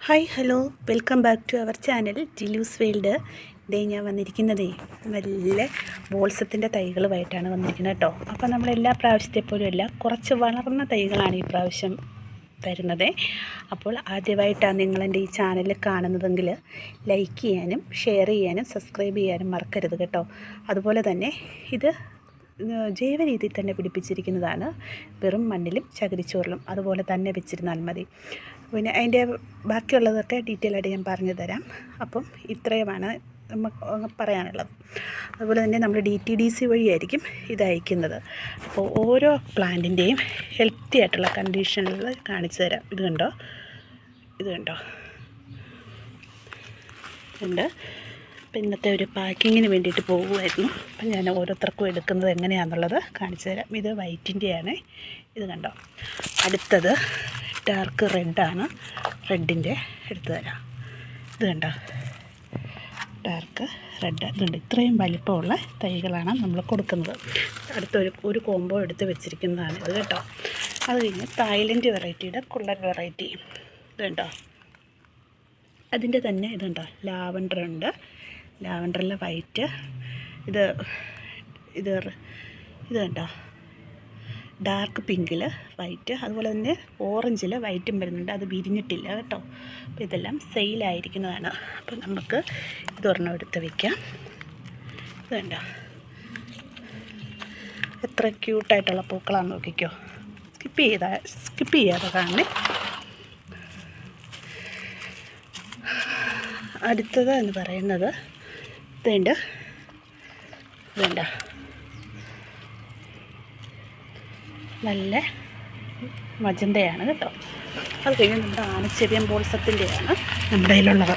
Hi hello welcome back to our channel Jilu's world. ഇതേ ഞാൻ വന്നിരിക്കുന്നതേ നല്ല ബോൾസത്തിൻ്റെ തൈകളുമായിട്ടാണ് വന്നിരിക്കുന്നത് കേട്ടോ. അപ്പോൾ നമ്മൾ എല്ലാ പ്രാവശ്യത്തെ പോലും അല്ല, കുറച്ച് വളർന്ന തൈകളാണ് ഈ പ്രാവശ്യം തരുന്നത്. അപ്പോൾ ആദ്യമായിട്ടാണ് നിങ്ങളെൻ്റെ ഈ ചാനൽ കാണുന്നതെങ്കിൽ ലൈക്ക് ചെയ്യാനും ഷെയർ ചെയ്യാനും സബ്സ്ക്രൈബ് ചെയ്യാനും മറക്കരുത് കേട്ടോ. അതുപോലെ തന്നെ ഇത് ജൈവ രീതിയിൽ തന്നെ പിടിപ്പിച്ചിരിക്കുന്നതാണ്. വെറും മണ്ണിലും ചകിരിച്ചോറിലും അതുപോലെ തന്നെ വെച്ചിരുന്നാൽ മതി. പിന്നെ അതിൻ്റെ ബാക്കിയുള്ളതൊക്കെ ഡീറ്റെയിൽ ആയിട്ട് ഞാൻ പറഞ്ഞു തരാം. അപ്പം ഇത്രയുമാണ് നമുക്ക് പറയാനുള്ളത്. അതുപോലെ തന്നെ നമ്മൾ DTDC വഴിയായിരിക്കും ഇത് അയക്കുന്നത്. അപ്പോൾ ഓരോ പ്ലാന്റിൻ്റെയും ഹെൽത്തി ആയിട്ടുള്ള കണ്ടീഷനിൽ കാണിച്ചു തരാം. ഇത് കണ്ടോ ഉണ്ട്. അപ്പം ഇന്നത്തെ ഒരു പാക്കിങ്ങിന് വേണ്ടിയിട്ട് പോകുമായിരുന്നു. അപ്പം ഞാൻ ഓരോരുത്തർക്കും എടുക്കുന്നത് എങ്ങനെയാണെന്നുള്ളത് കാണിച്ചു തരാം. ഇത് വൈറ്റിൻ്റെയാണ്. ഇത് കണ്ടോ. അടുത്തത് ഡാർക്ക് റെഡാണ്. റെഡിൻ്റെ എടുത്തു തരാം. ഇത് കണ്ടോ, ഡാർക്ക് റെഡ്. ഇതുണ്ട്. ഇത്രയും വലിപ്പമുള്ള തൈകളാണ് നമ്മൾ കൊടുക്കുന്നത്. ഒരു കോംബോ എടുത്ത് വെച്ചിരിക്കുന്നതാണ് ഇത് കേട്ടോ. അത് കഴിഞ്ഞ് തായ്ലൻഡ് വെറൈറ്റിയുടെ കുള്ളൻ വെറൈറ്റി ഇത് കണ്ടോ. അതിൻ്റെ തന്നെ ഇതുണ്ടോ, ലാവൻഡർ ഉണ്ട്. ലാവൻഡറിൽ വൈറ്റ്. ഇത് കണ്ടോ, ഡാർക്ക് പിങ്കിൽ വൈറ്റ്. അതുപോലെ തന്നെ ഓറഞ്ചിൽ വൈറ്റും വരുന്നുണ്ട്. അത് വിരിഞ്ഞിട്ടില്ല കേട്ടോ. അപ്പോൾ ഇതെല്ലാം സെയിലായിരിക്കുന്നതാണ്. അപ്പോൾ നമുക്ക് ഇതൊരെണ്ണം എടുത്ത് വയ്ക്കാം. ഇത് കണ്ടോ, എത്ര ക്യൂട്ടായിട്ടുള്ള പൂക്കളാണെന്ന് നോക്കിക്കോ. സ്കിപ്പ് ചെയ്യാതെ കാണണേ. അടുത്തത് എന്ന് പറയുന്നത് ഇതുണ്ട്. നല്ല മജന്തയാണ് കേട്ടോ. അത് കഴിഞ്ഞ് നമ്മുടെ ആനച്ചെവിയൻ ബോൾസത്തിൻ്റെയാണ് നമ്മുടെ കയ്യിലുള്ളത്.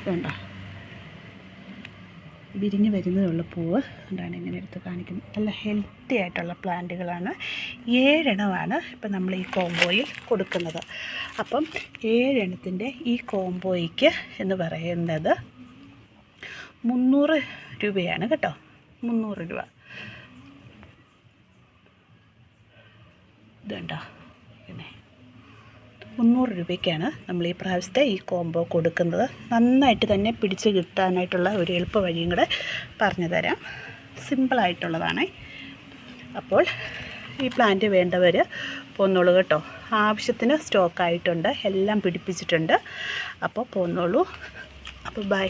ഇതുണ്ടോ, വിരിഞ്ഞ് വരുന്നതേ ഉള്ള പൂവ് എന്താണ് ഇങ്ങനെ എടുത്ത് കാണിക്കുന്നത്. നല്ല ഹെൽത്തി ആയിട്ടുള്ള പ്ലാന്റുകളാണ്. 7 എണ്ണമാണ് ഇപ്പം നമ്മൾ ഈ കോംബോയിൽ കൊടുക്കുന്നത്. അപ്പം 7 എണ്ണത്തിൻ്റെ ഈ കോംബോയ്ക്ക് എന്ന് പറയുന്നത് 300 രൂപയാണ് കേട്ടോ. 300 രൂപ. ഇതുണ്ടോ, പിന്നെ 300 രൂപയ്ക്കാണ് നമ്മൾ ഈ പ്രാവശ്യത്തെ ഈ കോംബോ കൊടുക്കുന്നത്. നന്നായിട്ട് തന്നെ പിടിച്ച് കിട്ടാനായിട്ടുള്ള ഒരു എളുപ്പ വഴിയും കൂടെ പറഞ്ഞു തരാം. സിമ്പിളായിട്ടുള്ളതാണ്. അപ്പോൾ ഈ പ്ലാന്റ് വേണ്ടവർ പോന്നോളൂ കേട്ടോ. ആവശ്യത്തിന് സ്റ്റോക്കായിട്ടുണ്ട്, എല്ലാം പിടിപ്പിച്ചിട്ടുണ്ട്. അപ്പോൾ പോന്നോളൂ. അപ്പോൾ ബൈ.